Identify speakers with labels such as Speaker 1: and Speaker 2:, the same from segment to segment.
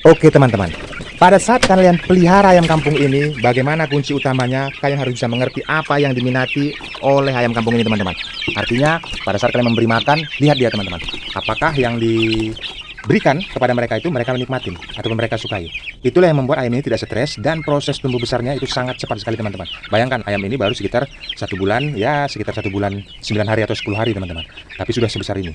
Speaker 1: Oke teman-teman, pada saat kalian pelihara ayam kampung ini, bagaimana kunci utamanya? Kalian harus bisa mengerti apa yang diminati oleh ayam kampung ini teman-teman. Artinya pada saat kalian memberi makan, lihat dia teman-teman. Apakah yang diberikan kepada mereka itu mereka menikmati ataupun mereka sukai. Itulah yang membuat ayam ini tidak stres dan proses tumbuh besarnya itu sangat cepat sekali teman-teman. Bayangkan ayam ini baru sekitar 1 bulan, ya sekitar 1 bulan 9 hari atau 10 hari teman-teman. Tapi sudah sebesar ini.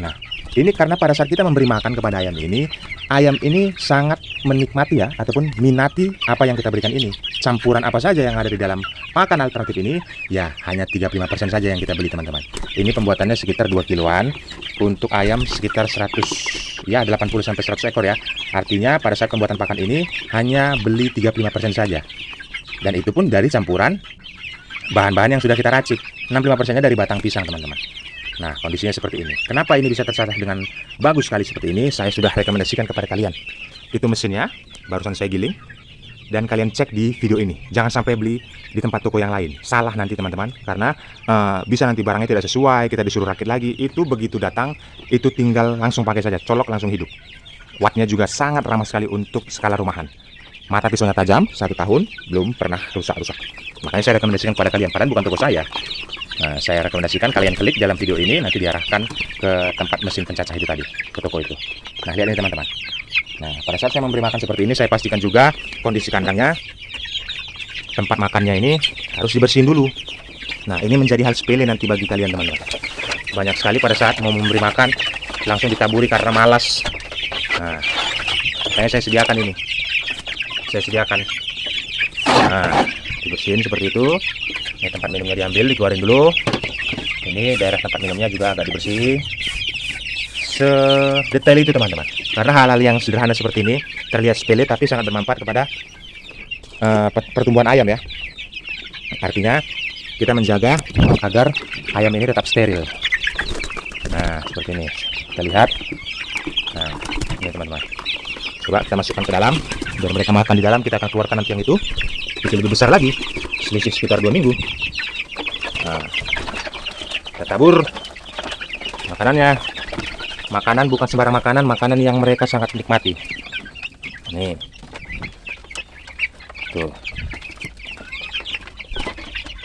Speaker 1: Nah, ini karena pada saat kita memberi makan kepada ayam ini sangat menikmati ya, ataupun minati apa yang kita berikan ini. Campuran apa saja yang ada di dalam pakan alternatif ini, ya hanya 35% saja yang kita beli teman-teman. Ini pembuatannya sekitar 2 kiloan, untuk ayam sekitar 100, ya 80-100 ekor ya. Artinya pada saat pembuatan pakan ini, hanya beli 35% saja. Dan itu pun dari campuran bahan-bahan yang sudah kita racik. 65%-nya dari batang pisang teman-teman. Nah, kondisinya seperti ini. Kenapa ini bisa tercatat dengan bagus sekali seperti ini? Saya sudah rekomendasikan kepada kalian. Itu mesinnya, barusan saya giling. Dan kalian cek di video ini. Jangan sampai beli di tempat toko yang lain. Salah nanti teman-teman. Karena bisa nanti barangnya tidak sesuai, kita disuruh rakit lagi. Itu begitu datang, itu tinggal langsung pakai saja. Colok langsung hidup. Wattnya juga sangat ramah sekali untuk skala rumahan. Mata pisaunya tajam, 1 tahun, belum pernah rusak-rusak. Makanya saya rekomendasikan kepada kalian. Padahal bukan toko saya. Nah, saya rekomendasikan kalian klik dalam video ini, nanti diarahkan ke tempat mesin pencacah itu tadi, ke toko itu. Nah, lihat ini teman-teman. Nah, pada saat saya memberi makan seperti ini, saya pastikan juga kondisi kandangnya, tempat makannya ini harus dibersihin dulu. Nah, ini menjadi hal sepele nanti bagi kalian teman-teman. Banyak sekali pada saat mau memberi makan, langsung ditaburi karena malas. Nah, makanya saya sediakan ini. Saya sediakan. Nah, dibersihin seperti itu. Ini tempat minumnya diambil, dikeluarin dulu. Ini daerah tempat minumnya juga agak dibersih. Sedetail itu teman-teman. Karena hal-hal yang sederhana seperti ini terlihat sepele tapi sangat bermanfaat kepada pertumbuhan ayam ya. Artinya kita menjaga agar ayam ini tetap steril. Nah, seperti ini. Kita lihat. Nah, ini teman-teman. Coba kita masukkan ke dalam. Biar mereka makan di dalam, kita akan keluarkan nanti yang itu. Itu lebih besar lagi, selisih sekitar 2 minggu. Nah, kita tabur makanannya. Makanan bukan sembarang makanan, makanan yang mereka sangat nikmati. Nih, tuh.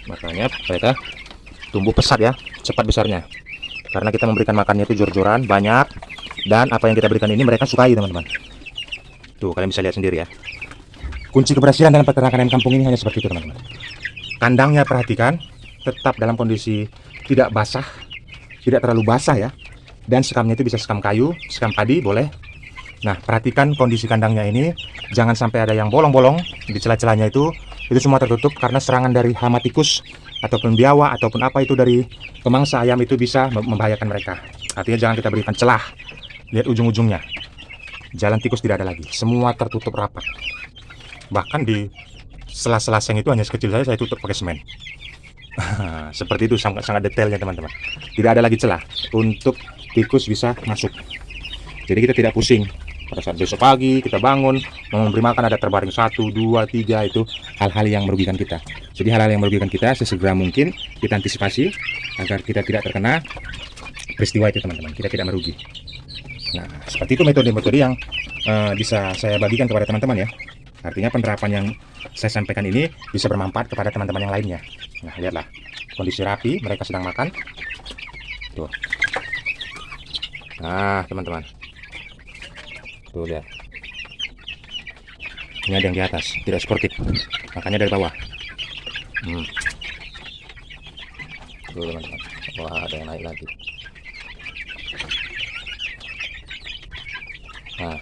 Speaker 1: Makanya mereka tumbuh pesat ya, cepat besarnya. Karena kita memberikan makannya itu jor-joran, banyak. Dan apa yang kita berikan ini mereka sukai teman-teman. Tuh, kalian bisa lihat sendiri ya. Kunci keberhasilan dalam peternakan ayam kampung ini hanya seperti itu teman-teman. Kandangnya perhatikan, tetap dalam kondisi tidak basah, tidak terlalu basah ya. Dan sekamnya itu bisa sekam kayu, sekam padi boleh. Nah, perhatikan kondisi kandangnya ini, jangan sampai ada yang bolong-bolong di celah-celahnya itu semua tertutup karena serangan dari hama tikus ataupun biawak ataupun apa itu dari pemangsa ayam itu bisa membahayakan mereka. Artinya jangan kita berikan celah. Lihat ujung-ujungnya. Jalan tikus tidak ada lagi, semua tertutup rapat. Bahkan di sela-sela seng itu hanya sekecil saja saya tutup pakai semen. Seperti itu, sangat detailnya teman-teman. Tidak ada lagi celah untuk tikus bisa masuk. Jadi kita tidak pusing. Pada saat besok pagi kita bangun mau memberi makan ada terbaring 1, 2, 3, itu hal-hal yang merugikan kita. Jadi hal-hal yang merugikan kita sesegera mungkin kita antisipasi agar kita tidak terkena peristiwa itu teman-teman. Kita tidak merugi. Nah, seperti itu metode-metode yang bisa saya bagikan kepada teman-teman ya. Artinya penerapan yang saya sampaikan ini bisa bermanfaat kepada teman-teman yang lainnya. Nah, lihatlah. Kondisi rapi, mereka sedang makan. Tuh. Nah, teman-teman. Tuh, lihat. Ini ada yang di atas, tidak sportif. Makanya dari bawah. Tuh, teman-teman. Wah, ada yang naik lagi. Nah.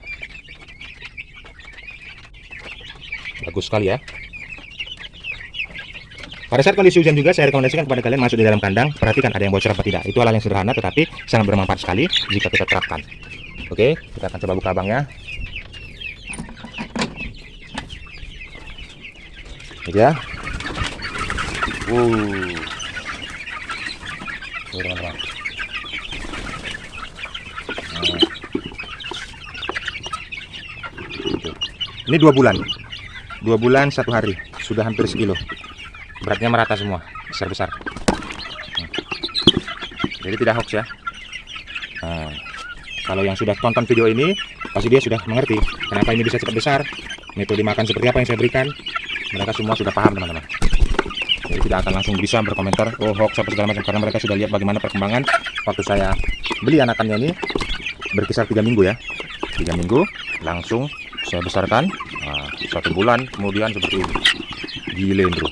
Speaker 1: Bagus sekali ya. Pada saat kondisi hujan juga saya rekomendasikan kepada kalian masuk di dalam kandang, perhatikan ada yang bocor apa tidak. Itu hal yang sederhana tetapi sangat bermanfaat sekali jika kita terapkan. Oke, kita akan coba buka abangnya. Ini ya. Tuh, teman-teman. Ini 2 bulan. 2 bulan 1 hari, sudah hampir sekilo. Beratnya merata semua, besar-besar. Jadi tidak hoax ya. Nah, Kalau yang sudah tonton video ini, pasti dia sudah mengerti kenapa ini bisa cepat besar, metode makan seperti apa yang saya berikan. Mereka semua sudah paham teman-teman. Jadi tidak akan langsung bisa berkomentar, oh hoax apa segala macam, karena mereka sudah lihat bagaimana perkembangan waktu saya beli anakannya ini berkisar 3 minggu ya. 3 minggu langsung saya besarkan. Nah, 1 bulan kemudian seperti ini. Gile bro.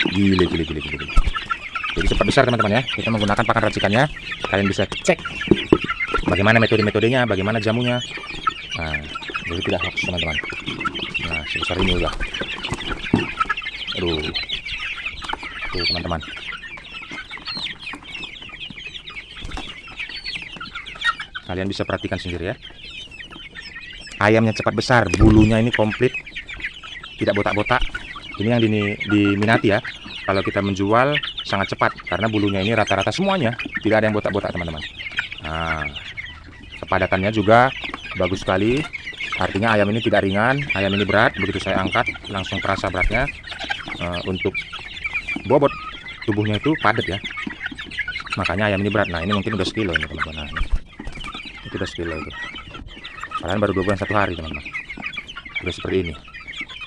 Speaker 1: Gile. Jadi cepat besar teman-teman ya. Kita menggunakan pakan racikannya. Kalian bisa cek bagaimana metodenya, bagaimana jamunya. Nah, jadi tidak hoax teman-teman. Nah, sebesar ini udah. Aduh. Tuh teman-teman. Kalian bisa perhatikan sendiri ya. Ayamnya cepat besar, bulunya ini komplit, tidak botak-botak. Ini yang diminati ya. Kalau kita menjual sangat cepat karena bulunya ini rata-rata semuanya tidak ada yang botak-botak teman-teman. Nah, kepadatannya juga bagus sekali. Artinya ayam ini tidak ringan, ayam ini berat. Begitu saya angkat langsung terasa beratnya. Untuk bobot tubuhnya itu padat ya. Makanya ayam ini berat. Nah, ini mungkin udah sekilo ini teman-teman. Nah, ini udah sekilo itu. Kalian baru 2 bulan 1 hari teman-teman. Udah seperti ini.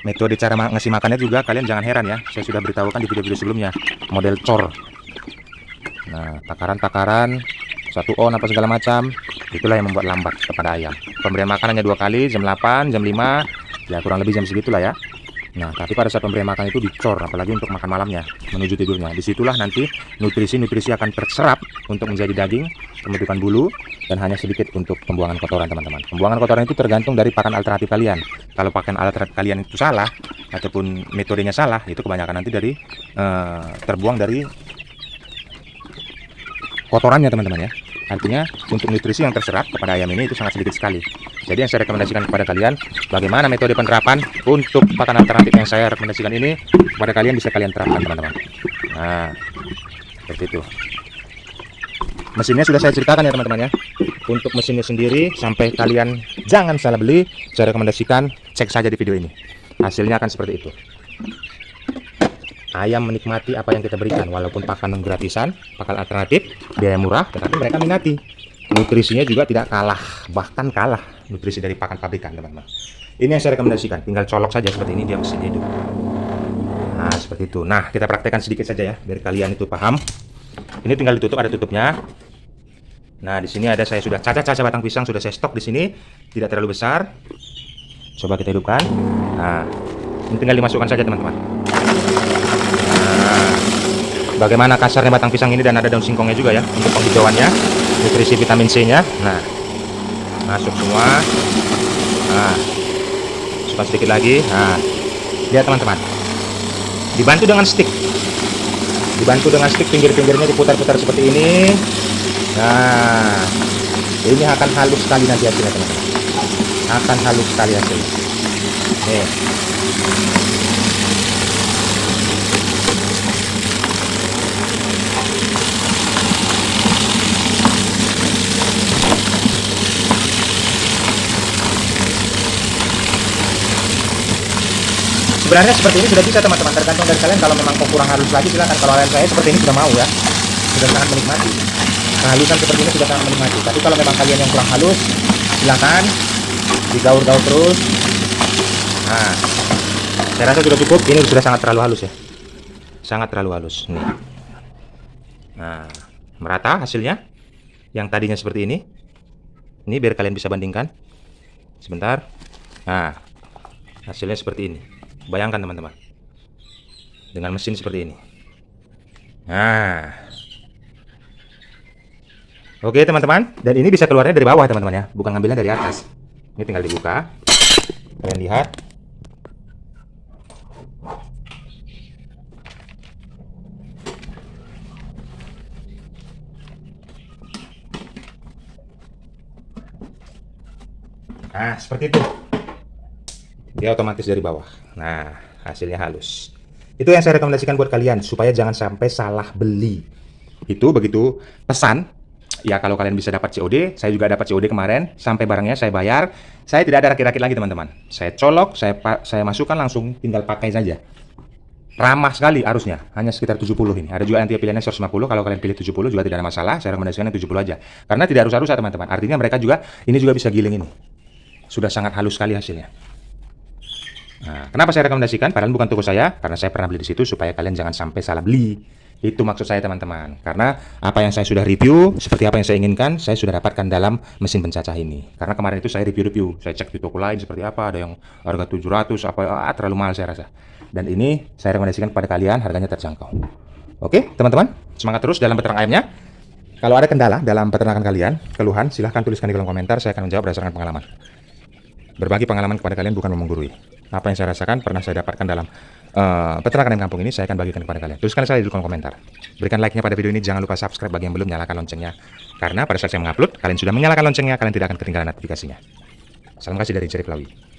Speaker 1: Metode cara ngasih makannya juga kalian jangan heran ya. Saya sudah beritahukan di video-video sebelumnya. Model cor. Nah, takaran-takaran 1 on apa segala macam. Itulah yang membuat lambat kepada ayam. Pemberian makanannya 2 kali, jam 8, jam 5. Ya kurang lebih jam segitulah ya. Nah, tapi pada saat pemberian makan itu dicor, apalagi untuk makan malamnya, menuju tidurnya. Disitulah nanti nutrisi-nutrisi akan terserap untuk menjadi daging, pembentukan bulu, dan hanya sedikit untuk pembuangan kotoran teman-teman. Pembuangan kotoran itu tergantung dari pakan alternatif kalian. Kalau pakan alternatif kalian itu salah, ataupun metodenya salah, itu kebanyakan nanti dari terbuang dari kotorannya teman-teman ya. Artinya untuk nutrisi yang terserap kepada ayam ini itu sangat sedikit sekali. Jadi yang saya rekomendasikan kepada kalian, bagaimana metode penerapan untuk pakan alternatif yang saya rekomendasikan ini kepada kalian bisa kalian terapkan teman-teman. Nah, seperti itu. Mesinnya sudah saya ceritakan ya teman-teman ya. Untuk mesinnya sendiri sampai kalian jangan salah beli, saya rekomendasikan cek saja di video ini. Hasilnya akan seperti itu. Ayam menikmati apa yang kita berikan, walaupun pakan gratisan, pakan alternatif, biaya murah, tetapi mereka minati. Nutrisinya juga tidak kalah, bahkan kalah nutrisi dari pakan pabrikan teman-teman. Ini yang saya rekomendasikan, tinggal colok saja seperti ini dia mesinnya itu. Nah seperti itu. Nah kita praktekkan sedikit saja ya, biar kalian itu paham. Ini tinggal ditutup, ada tutupnya. Nah di sini ada saya sudah caca-caca batang pisang, sudah saya stok di sini, tidak terlalu besar. Coba kita hidupkan. Nah ini tinggal dimasukkan saja teman-teman. Nah, bagaimana kasarnya batang pisang ini, dan ada daun singkongnya juga ya untuk penghijauannya, nutrisi vitamin C nya. Nah masuk semua. Nah masukkan sedikit lagi. Nah lihat teman-teman, dibantu dengan stick, pinggir-pinggirnya diputar-putar seperti ini. Nah ini akan halus sekali nanti hasilnya teman-teman, akan halus sekali hasilnya. Nih. Sebenarnya seperti ini sudah bisa teman-teman, tergantung dari kalian. Kalau memang kurang halus lagi silakan. Kalau ayam saya seperti ini sudah mau ya, sudah sangat menikmati. Kehalusan seperti ini sudah sangat menikmati. Tapi kalau memang kalian yang kurang halus, silakan digaur-gaur terus. Nah, saya rasa sudah cukup. Ini sudah sangat terlalu halus ya, sangat terlalu halus. Nih. Nah, merata hasilnya. Yang tadinya seperti ini. Ini biar kalian bisa bandingkan. Sebentar. Nah, hasilnya seperti ini. Bayangkan teman-teman, dengan mesin seperti ini. Nah, oke teman-teman, dan ini bisa keluarnya dari bawah teman-teman ya, bukan ngambilnya dari atas. Ini tinggal dibuka, kalian lihat. Nah, seperti itu. Dia otomatis dari bawah. Nah, hasilnya halus. Itu yang saya rekomendasikan buat kalian, supaya jangan sampai salah beli. Itu begitu pesan. Ya kalau kalian bisa dapat COD, saya juga dapat COD kemarin. Sampai barangnya saya bayar. Saya tidak ada rakit-rakit lagi teman-teman. Saya colok, saya masukkan langsung, tinggal pakai saja. ramah sekali arusnya, hanya sekitar 70 ini. Ada juga yang pilihannya 150, kalau kalian pilih 70 juga tidak ada masalah, saya rekomendasikan yang 70 aja. Karena tidak harus ya teman-teman, artinya mereka juga, ini juga bisa giling ini. Sudah sangat halus sekali hasilnya. Nah, kenapa saya rekomendasikan? Padahal bukan toko saya, karena saya pernah beli di situ supaya kalian jangan sampai salah beli. Itu maksud saya teman-teman. Karena apa yang saya sudah review, seperti apa yang saya inginkan, saya sudah dapatkan dalam mesin pencacah ini. Karena kemarin itu saya review, saya cek di toko lain seperti apa, ada yang harga 700, terlalu mahal saya rasa. Dan ini saya rekomendasikan kepada kalian, harganya terjangkau. Oke, teman-teman, semangat terus dalam peternak ayamnya. Kalau ada kendala dalam peternakan kalian, keluhan, silahkan tuliskan di kolom komentar, saya akan menjawab berdasarkan pengalaman. Berbagi pengalaman kepada kalian bukan menggurui. Apa yang saya rasakan pernah saya dapatkan dalam peternakan ayam kampung ini, saya akan bagikan kepada kalian. Tuliskan saja di kolom komentar. Berikan like-nya pada video ini, jangan lupa subscribe bagi yang belum, nyalakan loncengnya. Karena pada saat saya mengupload, kalian sudah menyalakan loncengnya, kalian tidak akan ketinggalan notifikasinya. Salam kasih dari Jerry Plawi.